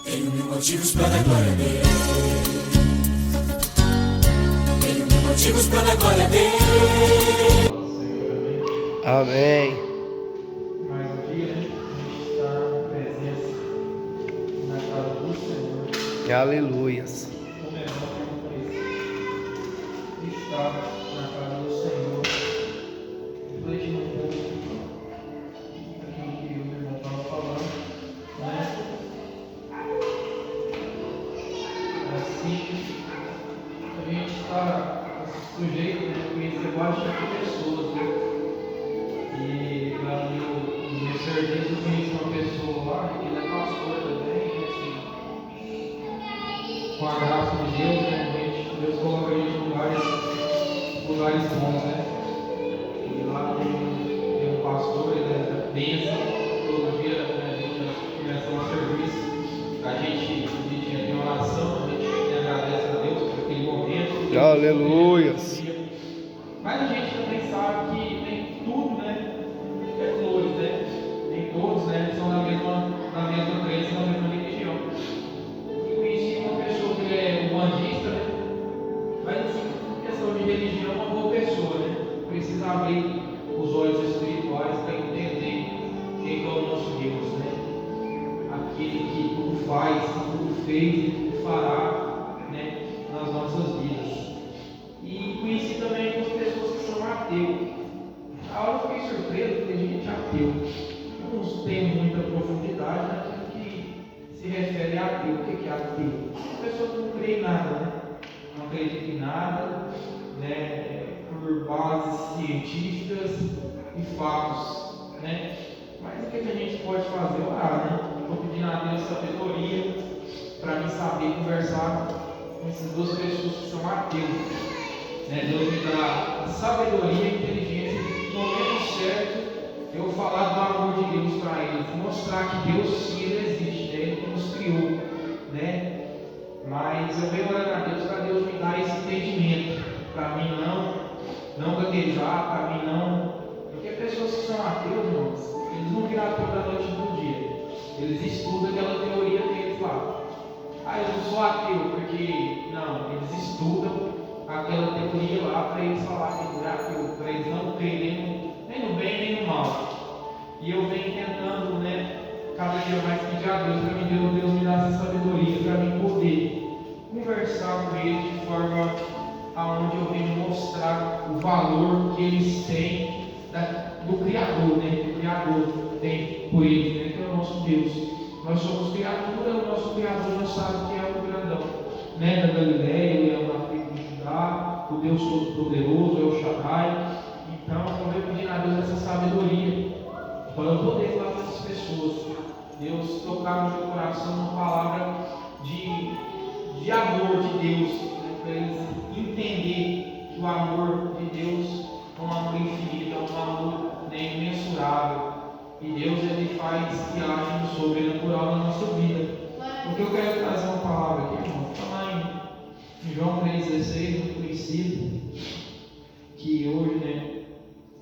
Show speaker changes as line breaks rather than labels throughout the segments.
Tenho mil motivos para dar glória a Deus. Tenho mil motivos para dar glória a Deus.
Amém.
Mais um dia, a gente está na presença na casa do Senhor.
Aleluias.
Como é bom estar na casa do Senhor, refletindo um pouco daquilo que o meu irmão estava falando, né? Assim, a gente está sujeito, né, a conhecer vários tipos de pessoas, né? E lá no meu serviço eu conheci uma pessoa lá, que ele é pastor também, assim, com a graça de Deus, né, Deus coloca a gente em lugares bons, né? E lá tem um pastor, ele é bênção, todo dia, né, a gente começa o serviço, a gente tem oração, a gente agradece a Deus por aquele momento.
Aleluias.
Mas a gente também sabe que nem tudo, né, é flores, né? Nem todos, né, são da mesma crença, da mesma religião. E conheci uma pessoa que é umbandista, né? Mas assim, questão de religião, é uma boa pessoa, né? Precisa abrir os olhos espirituais para entender quem é o nosso Deus, né? Aquele que tudo faz, tudo fez e tudo fará, né, nas nossas vidas. E conheci também algumas pessoas que são ateus. A hora eu fiquei surpreso porque a gente é ateu. Eu não tenho muita profundidade naquilo que se refere a ateu. O que é ateu? Uma pessoa que não crê em nada, né? Não acredita em nada, né? Por bases científicas e fatos, né? Mas o que a gente pode fazer? Orar, né? Estou pedindo a Deus sabedoria para me saber conversar com essas duas pessoas que são ateus. Deus me dá sabedoria e inteligência no momento certo eu falar do amor de Deus para eles, mostrar que Deus sim ele existe, Ele que nos criou, né? Mas eu venho orando a Deus para Deus me dar esse entendimento, para mim não gaguejar, para mim não, porque pessoas que são ateus, irmãos, eles não viram ateu da noite do dia, eles estudam aquela teoria deles lá. Eu não sou ateu porque não, eles estudam aquela teoria lá para eles falarem que é ateu, para eles não crerem nem no bem nem no mal. E eu venho tentando, né, cada dia mais pedir a Deus para mim, Deus me dar essa sabedoria para mim poder conversar com eles de forma aonde eu venho mostrar o valor que eles têm do Criador, né, que o Criador tem por eles, né, que é o nosso Deus. Nós somos criatura, o nosso Criador não sabe que é o grandão, né, da Galileia, ele é uma tribo de Judá, o Deus Todo-Poderoso, é o Shaddai. Então, eu venho pedindo a Deus essa sabedoria para eu poder falar com essas pessoas. Deus tocar no meu coração uma palavra de amor de Deus, né, para eles entenderem que o amor de Deus é um amor infinito, é um amor imensurável. E Deus ele faz que haja no sobrenatural na nossa vida. Porque eu quero trazer uma palavra aqui, irmão. Está lá em João 3,16, muito conhecido. Que hoje, né,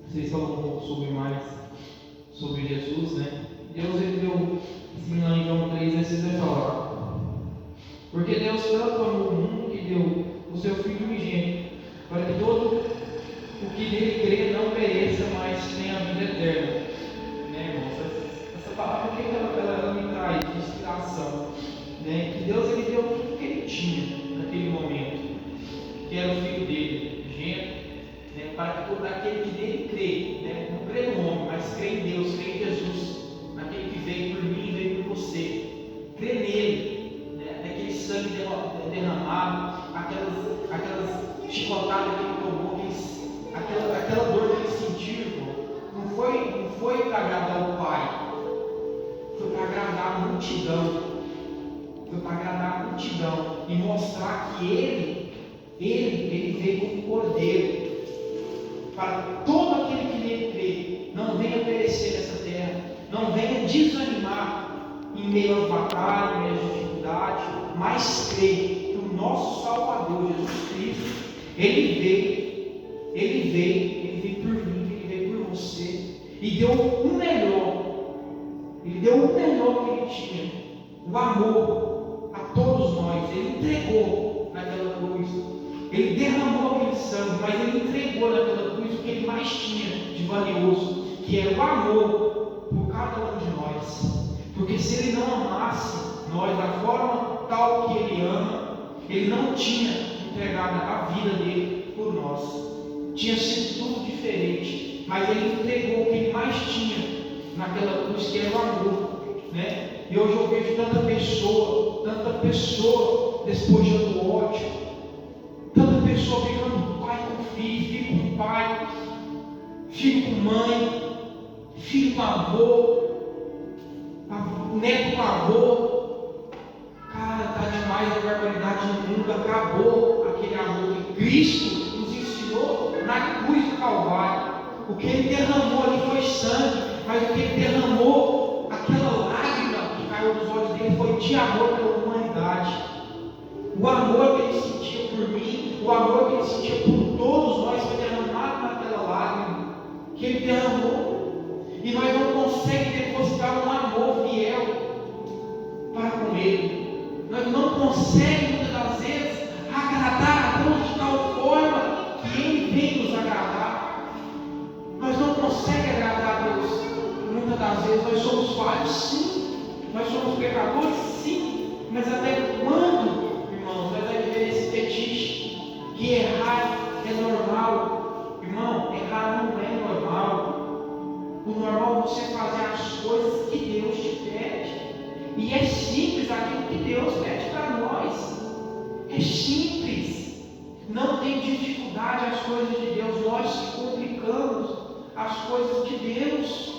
vocês falam um pouco sobre mais sobre Jesus, né? Deus ele deu, assim, lá em João 3,16 ele fala: porque Deus tanto amou o mundo que deu o seu Filho unigênito, para que todo o que nele crê não pereça, mas tenha a vida eterna. Essa palavra que ela me traz de inspiração, né? Que Deus ele deu tudo que ele tinha naquele momento, que era o Filho dele, gente, né? Para que todo aquele que nele crê, né? Não crê no homem, mas crê em Deus, crê em Jesus, naquele que veio por mim e veio por você, crê nele, né? Naquele sangue derramado, aquelas chicotadas que ele tomou, aquela dor que ele sentiu, irmão. Não foi para agradar o Pai, foi para agradar a multidão. Foi para agradar a multidão e mostrar que ele veio como cordeiro. Para todo aquele que nele crê, não venha perecer nessa terra, não venha desanimar em meio às batalhas, em meio às dificuldades, mas creia que o nosso Salvador, Jesus Cristo, ele veio por mim, ele veio por você, e deu o melhor. Ele deu o melhor que ele tinha, o amor, entregou naquela cruz. Ele derramou aquele sangue, mas ele entregou naquela cruz o que ele mais tinha de valioso, que era o amor por cada um de nós. Porque se ele não amasse nós da forma tal que ele ama, ele não tinha entregado a vida dele por nós. Tinha sido tudo diferente, mas ele entregou o que ele mais tinha naquela cruz, que era o amor, né? E hoje eu vejo tanta pessoa despojando ódio, tanta pessoa ficando pai com filho com pai, filho com mãe, filho com avô, neto com avô. Cara, está demais a barbaridade no mundo. Acabou aquele amor que Cristo nos ensinou na cruz do Calvário. O que ele derramou ali foi sangue, mas o que ele derramou, aquela lágrima que caiu dos olhos dele, foi de amor pela humanidade. O amor que ele sentia por mim, o amor que ele sentia por todos nós, foi derramado naquela lágrima que ele derramou. E nós não conseguimos depositar um amor fiel para com ele. Nós não conseguimos, muitas das vezes, agradar a Deus de tal forma que ele vem nos agradar. Nós não conseguimos agradar a Deus. Muitas das vezes nós somos falhos, sim. Nós somos pecadores, sim. Mas até quando, irmãos, nós vamos viver esse fetiche que errar é normal? Irmão, errar não é normal. O normal é você fazer as coisas que Deus te pede. E é simples aquilo que Deus pede para nós. É simples. Não tem dificuldade as coisas de Deus. Nós complicamos as coisas de Deus.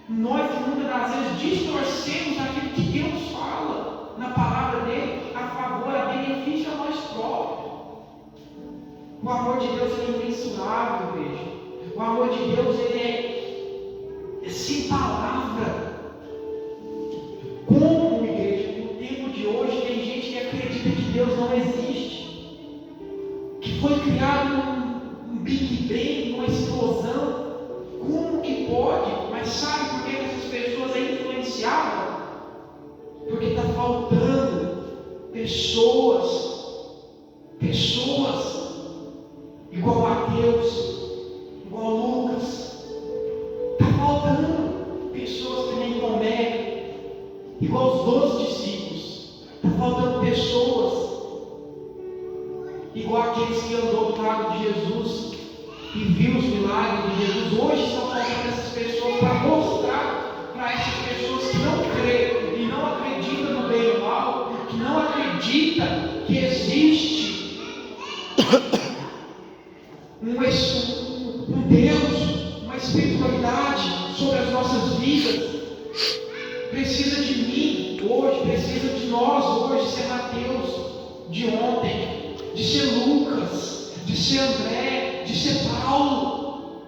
Nós muitas das vezes distorcemos aquilo que Deus fala na palavra dele a favor, a benefício a nós próprios. O amor de Deus é imensurável, veja. O amor de Deus ele é sem palavra. Como, igreja, no tempo de hoje tem gente que acredita que Deus não existe, que foi criado um Big Bang, uma explosão. Como que pode? Mas sabe por que essas pessoas é influenciável? Porque está faltando pessoas igual Mateus, igual Lucas. Está faltando pessoas que nem Tomé, igual os 12 discípulos. Está faltando pessoas igual aqueles que andou do lado de Jesus e viu os milagres de Jesus. Hoje estão faltando essas pessoas para mostrar para essas pessoas que não creem e não acreditam no bem e no mal, que não acreditam que existe um Deus, uma espiritualidade sobre as nossas vidas. Precisa de mim hoje, precisa de nós hoje ser Mateus de ontem, de ser Lucas, de ser André, de ser Paulo,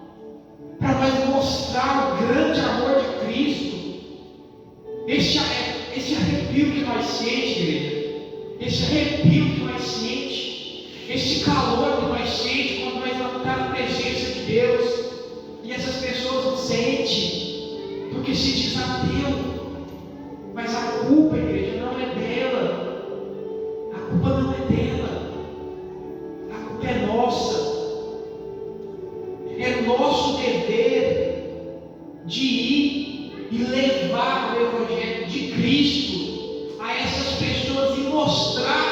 para nós mostrar o grande amor de Cristo. Esse arrepio que nós sentimos, igreja, esse arrepio que nós sentimos, esse calor que nós sentimos quando nós vamos estar na presença de Deus, e essas pessoas não sentem, porque se diz ateu. Mas a culpa, igreja, não é dela. A culpa não é dela. A culpa é nossa. É nosso dever de ir e levar o Evangelho de Cristo a essas pessoas e mostrar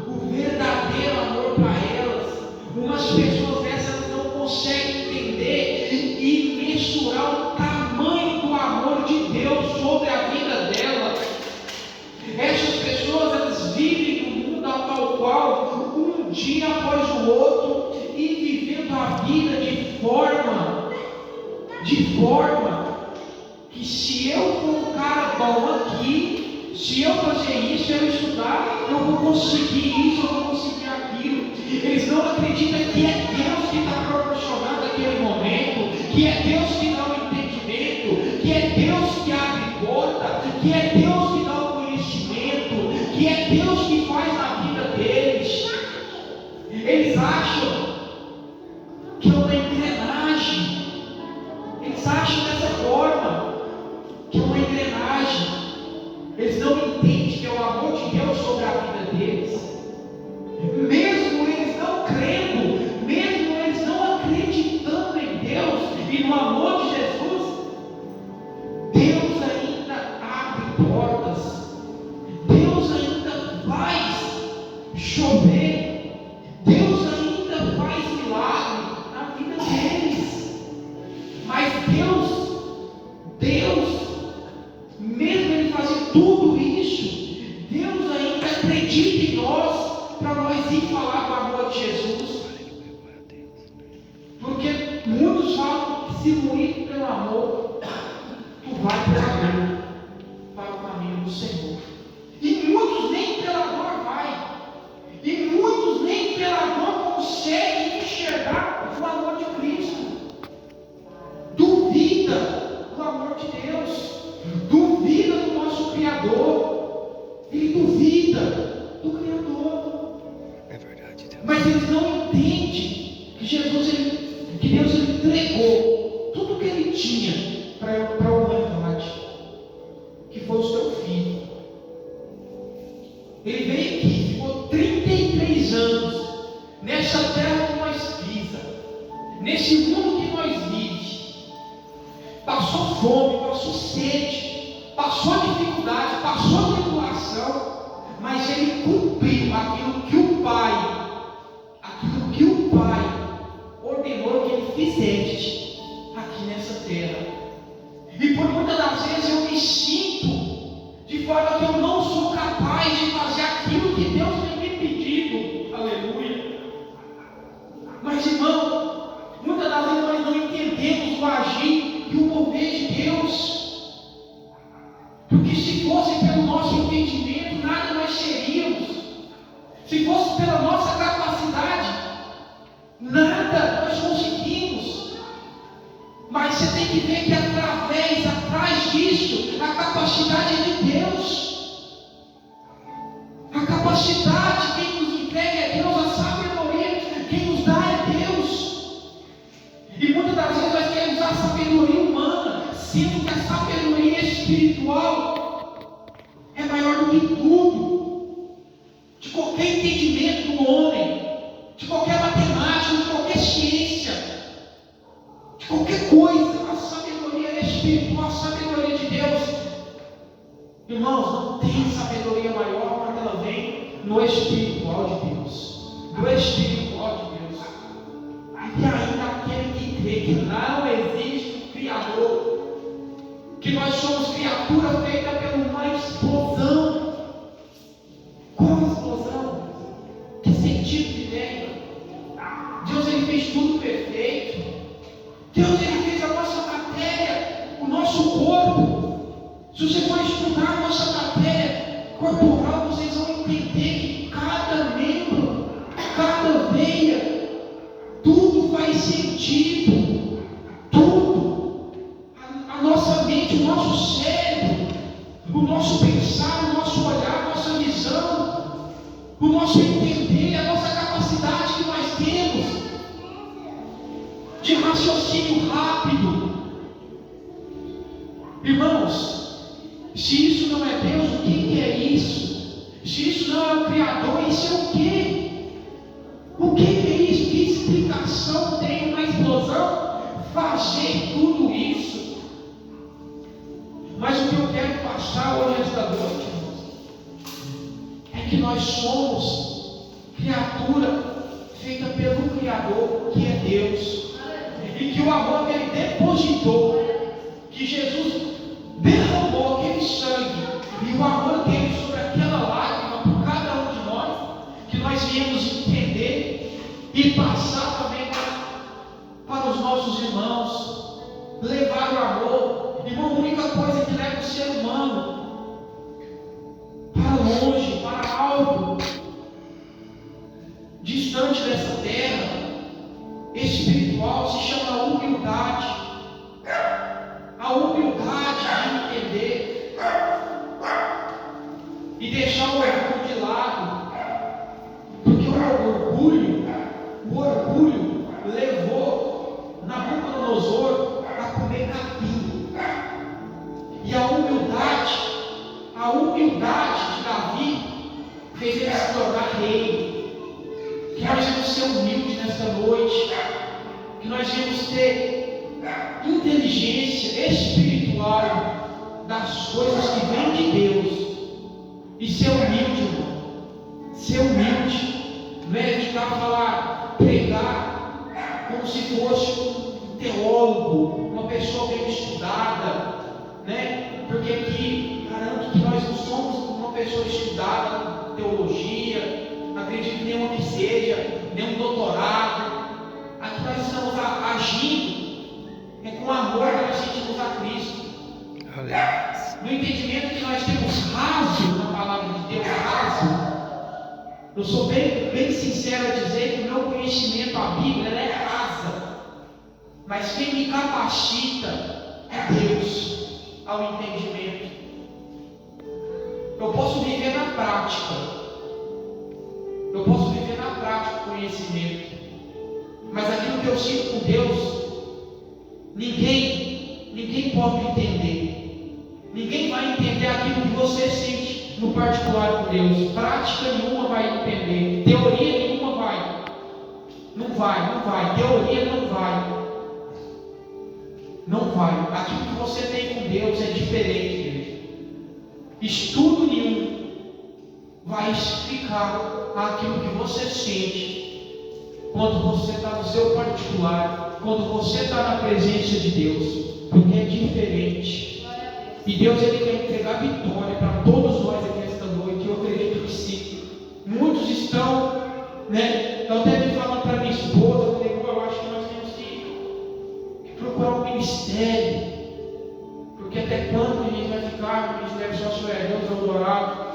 o verdadeiro amor para elas. Umas pessoas dessas não conseguem entender e mensurar o tamanho do amor de Deus sobre a vida dela. Essas pessoas, elas vivem no mundo a tal qual, um dia após o outro, e vivendo a vida de forma que se eu for um cara bom aqui, se eu fazer isso, se eu estudar, eu vou conseguir isso, eu vou conseguir aquilo. Eles não acreditam que é Deus que está proporcionando aquele momento, que é Deus que dá o entendimento, que é Deus que abre porta, que é Deus que dá o conhecimento, que é Deus que faz na vida deles. Eles acham que é uma engrenagem. Eles acham dessa forma, que é uma engrenagem. Eles não entendem que é o amor de Deus sobre a vida deles. chover, Deus ainda faz milagre na vida deles. Mas Deus, mesmo Ele fazer tudo isso, Deus ainda acredita em nós, para nós ir falar do amor de Jesus. Porque muitos falam que se morir pelo amor, tu vai pela dor para o caminho do Senhor. E muitos nem pela dor vai. E muitos nem pela dor conseguem enxergar o amor de Cristo. Duvida do amor de Deus. Duvida do nosso Criador. Ele duvida do Criador.
É verdade, Deus.
Mas eles não entendem que Deus ele entregou tudo que Ele tinha para a humanidade, que foi o seu Filho. Ele veio aqui, ficou 33 anos nessa terra que nós pisamos, nesse mundo que nós vivemos. Passou fome, passou sede, passou dificuldade, passou tribulação, mas Ele cumpriu aquilo que o Pai ordenou que Ele fizesse aqui nessa terra. E por muitas das vezes eu me sinto de forma que eu não sou capaz de fazer aquilo que Deus tem me pedido. Aleluia. Mas, irmão, muitas das vezes nós não entendemos o agir e o mover de Deus. Porque se fosse pelo nosso entendimento, nada nós seríamos. Se fosse pela nossa capacidade, nada nós conseguimos. Mas você tem que ver que atrás disso, a capacidade é de Deus. A capacidade, quem nos entrega é Deus. A sabedoria, quem nos dá é Deus. E muitas das vezes nós queremos usar a sabedoria humana, sendo que a sabedoria espiritual é maior do que tudo, de qualquer entendimento do homem, de qualquer matemática, de qualquer ciência, de qualquer coisa. A sabedoria é espiritual, a sabedoria de Deus. Irmãos, não tem sabedoria maior quando ela vem no espiritual de Deus. Do espiritual de Deus. E ainda aquele que crê que não existe um Criador, que nós somos criatura feita por uma explosão. Qual explosão? Que sentido que tem? Deus ele fez tudo perfeito. Deus ele fez a nossa matéria, o nosso corpo. Se você for estudar a nossa matéria corporal, vocês vão entender que cada membro, cada veia, tudo faz sentido. Tudo. A nossa mente, o nosso cérebro, o nosso pensar, o nosso olhar, a nossa visão, o nosso entender, a nossa capacidade que nós temos de raciocínio rápido. Irmãos, se isso não é Deus, o que é isso? Se isso não é o Criador, isso é o quê? O que é isso? Que explicação tem uma explosão fazer tudo isso? Mas o que eu quero passar hoje esta noite, irmãos, é que nós somos criatura feita pelo Criador, que é Deus. E que o amor que Ele depositou, que Jesus derramou aquele sangue, e o amor dele sobre aquela lágrima por cada um de nós, que nós viemos entender e passar também para os nossos irmãos, levar o amor. Irmão, a única coisa que leva o ser humano para longe, para algo distante dessa terra espiritual, se chama humildade. A humildade de entender e deixar o orgulho de lado, porque o orgulho levou Nabucodonosor a comer capim. E a humildade de Davi fez ele se tornar rei. Que nós vamos ser humildes nesta noite, que nós vamos ter inteligência espiritual das coisas que vêm de Deus, e ser humilde, irmão, ser humilde. como se fosse um teólogo, uma pessoa bem estudada, né? Porque aqui garanto que nós não somos uma pessoa estudada em teologia, acredito que nenhuma que seja, nenhum doutorado. Aqui nós estamos agindo com amor que nós sentimos a Cristo.
Aleluia.
No entendimento que nós temos raso na palavra de Deus, raso. Eu sou bem sincero a dizer que o meu conhecimento, a Bíblia, ela é rasa. Mas quem me capacita é Deus ao entendimento. Eu posso viver na prática. Eu posso viver na prática o conhecimento. Mas aquilo que eu sinto com Deus, ninguém pode entender. Ninguém vai entender aquilo que você sente no particular com Deus. Prática nenhuma vai entender. Teoria nenhuma vai. Não vai. Teoria não vai. Não vai. Aquilo que você tem com Deus é diferente, igreja. Estudo nenhum vai explicar aquilo que você sente quando você está no seu particular, quando você está na presença de Deus, porque é diferente. E Deus ele quer entregar vitória para todos nós aqui esta noite. Eu acredito que sim. Muitos estão, né? Eu até vim falando para minha esposa, eu falei, eu acho que nós temos que procurar um ministério. Porque até quando a gente vai ficar no ministério só sobre Deus adorado?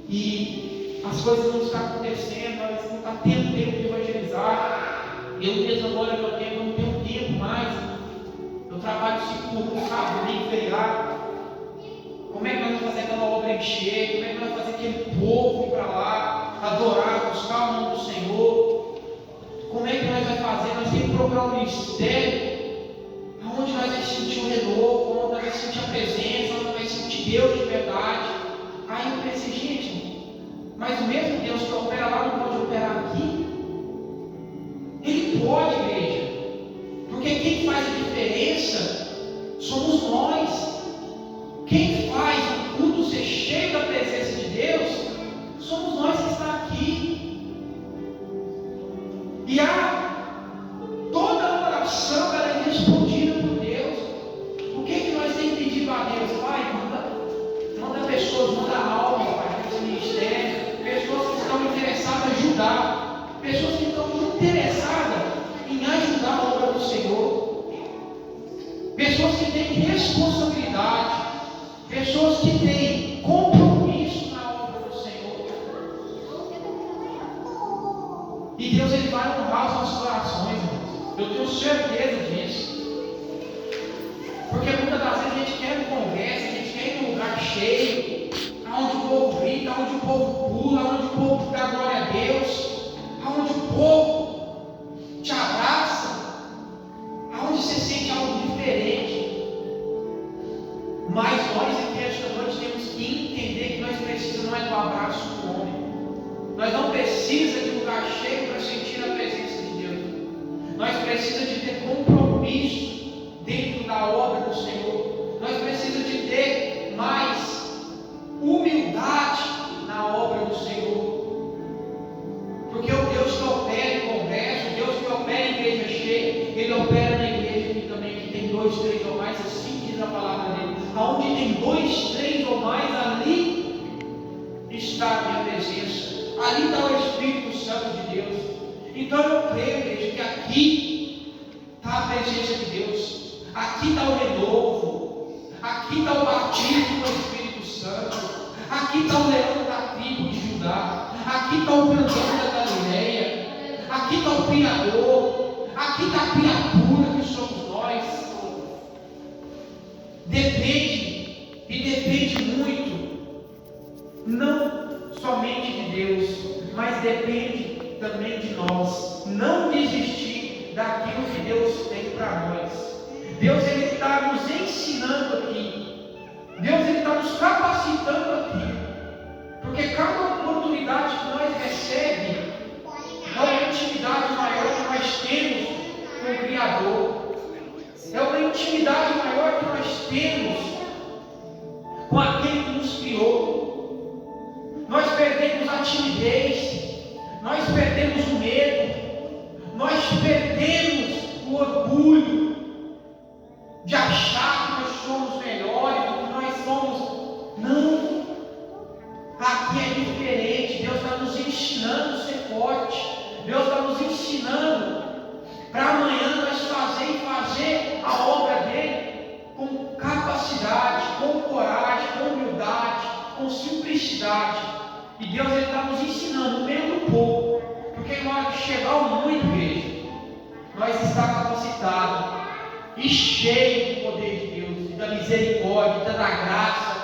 E as coisas não estão acontecendo, nós não estamos tendo tempo de evangelizar. Eu mesmo agora não tenho tempo mais. Eu trabalho seguro, sábado, domingo, feriado. Como é que nós vamos fazer aquela obra encher? Como é que nós vamos fazer aquele povo ir para lá, adorar, buscar o nome do Senhor? Como é que nós vamos fazer? Nós temos que procurar um ministério onde nós vamos sentir o renovo, onde nós vamos sentir a presença, onde nós vamos sentir Deus de verdade. Aí eu pensei, gente, mas o mesmo Deus que opera lá não pode operar aqui? Ele pode, igreja. Porque quem faz a diferença somos nós. Quem faz o culto ser cheio da presença de Deus somos nós que estamos aqui. E toda oração ela é respondida por Deus. O que nós temos pedido a Deus? Pai, manda pessoas, manda almas para esse ministério, pessoas que estão interessadas em ajudar, pessoas que estão interessadas em ajudar a obra do Senhor, pessoas que têm responsabilidade, pessoas que têm compromisso na obra do Senhor. E Deus ele vai honrar os nossos corações, irmãos. Eu tenho certeza disso. Porque muitas das vezes a gente quer uma conversa, a gente quer ir num lugar cheio, onde o povo grita, onde o povo pula, onde o povo dá glória a Deus, onde o povo te abraça, aonde você sente algo diferente. Mas nós aqui esta noite temos que entender que nós precisamos não é do abraço do homem. Nós não precisamos de lugar cheio para sentir a presença de Deus. Nós precisamos de ter compromisso dentro da obra do Senhor. Nós precisamos de ter mais humildade na obra do Senhor. Porque o Deus que opera em congresso, o Deus que opera em igreja cheia, Ele opera na igreja aqui também, que tem 2, 3 ou mais, assim diz a palavra dele. Aonde tem 2, 3 ou mais, ali está a minha presença. Ali está o Espírito Santo de Deus. Então eu creio, igreja, que aqui está a presença de Deus. Aqui está o renovo. Aqui está o batismo do Espírito Santo. Aqui está o leão da tribo de Judá. Aqui está o grandão da Galileia. Aqui está o Criador. Aqui está a criatura que somos nós. Depende muito, não somente de Deus, mas depende também de nós. Não desistir daquilo que Deus tem para nós. Deus ele está nos ensinando aqui. Deus ele está nos capacitando aqui. Porque cada oportunidade que nós recebemos é uma intimidade maior que nós temos com o Criador. É uma intimidade maior que nós temos com aquele que nos criou. Nós perdemos a timidez, nós perdemos o medo, nós perdemos aqui é diferente. Deus está nos ensinando a ser forte. Deus está nos ensinando para amanhã nós fazer a obra dele com capacidade, com coragem, com humildade, com simplicidade. E Deus está nos ensinando no meio do pouco, porque na hora de chegar ao muito, igreja, nós está capacitado e cheio do poder de Deus, e da misericórdia, e da graça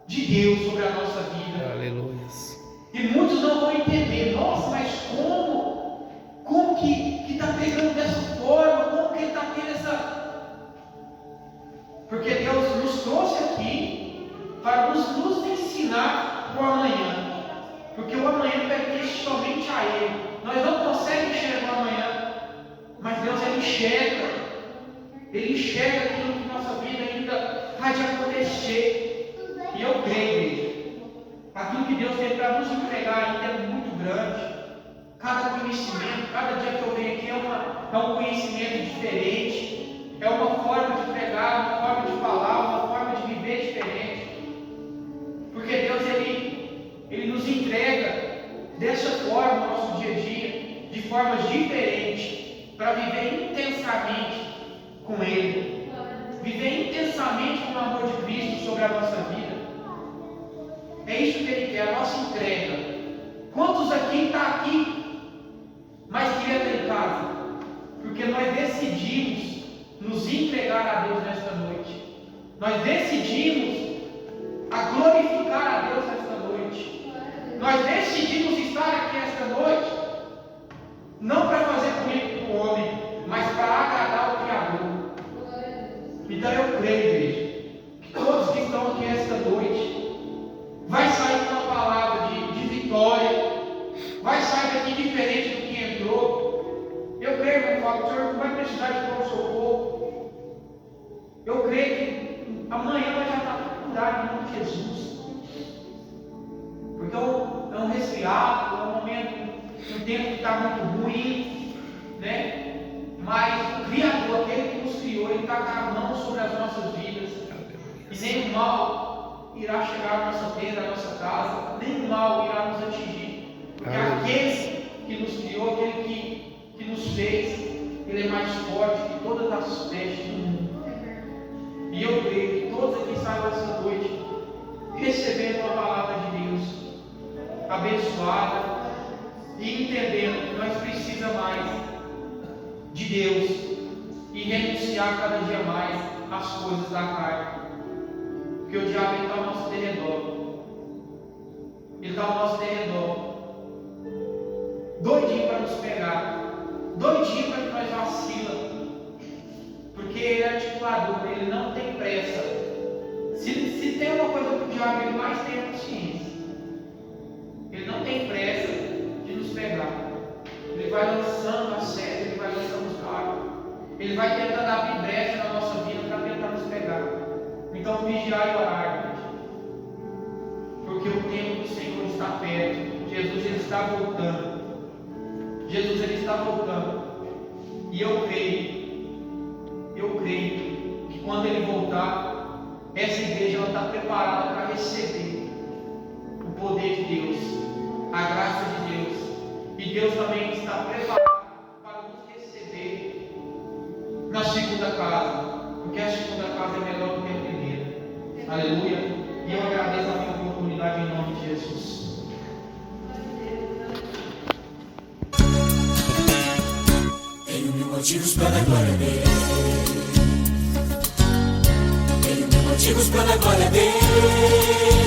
de Deus sobre a nossa vida.
Aleluia.
E muitos não vão entender, nossa, mas como que está pegando dessa forma, como que ele está tendo essa... Porque Deus nos trouxe aqui para nos ensinar o amanhã, porque o amanhã pertence somente a Ele. Nós não conseguimos enxergar o amanhã, mas Deus Ele enxerga aquilo que nossa vida ainda há de acontecer. E eu creio, igreja, aquilo que Deus tem para nos entregar ainda é muito grande. Cada conhecimento, cada dia que eu venho aqui é um conhecimento diferente, é uma forma de pregar, uma forma de falar, uma forma de viver diferente. Porque Deus Ele nos entrega dessa forma no nosso dia a dia, de formas diferentes, para viver intensamente com Ele, viver intensamente com o amor de Cristo sobre a nossa vida. É isso que Ele quer, a nossa entrega. Quantos aqui estão aqui, mas queria estar em casa? Porque nós decidimos nos entregar a Deus nesta noite. Nós decidimos a glorificar a Deus nesta noite. Nós decidimos estar aqui esta noite, não para fazer política com o homem, mas para agradar o Criador. Então eu creio, igreja, que todos que estão aqui esta noite vai sair com uma palavra de vitória, vai sair daqui diferente do que entrou. Eu creio, meu Pai, o Senhor não vai precisar de pronto-socorro. Eu creio que amanhã vai já estar tudo curado em nome de Jesus. Porque é um resfriado, é um momento, um tempo que está muito ruim, né? Mas o Criador, aquele que nos criou, Ele está com a mão sobre as nossas vidas. E nem o mal irá chegar à nossa tenda, à nossa casa, nem o mal irá nos atingir. Porque aquele que nos criou, aquele que nos fez, Ele é mais forte que todas as pestes do mundo. E eu creio que todos aqui saiam essa noite recebendo uma palavra de Deus, abençoada, e entendendo que nós precisamos mais de Deus e renunciar cada dia mais às coisas da carne. Porque o diabo está ao nosso derredor. Ele está ao nosso derredor, doidinho para nos pegar, doidinho para que nós vacilamos. Porque ele é articulador, ele não tem pressa. Se tem uma coisa que o diabo ele mais tem é paciência. Ele não tem pressa de nos pegar. Ele vai lançando a seta, ele vai lançando os dardos, ele vai tentando abrir brecha na nossa vida para tentar nos pegar. Então vigiar e orar, gente. Porque o tempo do Senhor está perto. Jesus ele está voltando. Jesus ele está voltando. E eu creio que quando ele voltar, essa igreja ela está preparada para receber o poder de Deus, a graça de Deus. E Deus também está preparado para nos receber na segunda casa, porque a segunda casa é melhor do que a primeira. Aleluia. E eu agradeço a minha oportunidade em nome de Jesus.
Tenho mil motivos para dar glória a Deus. Tenho mil motivos para dar glória a Deus.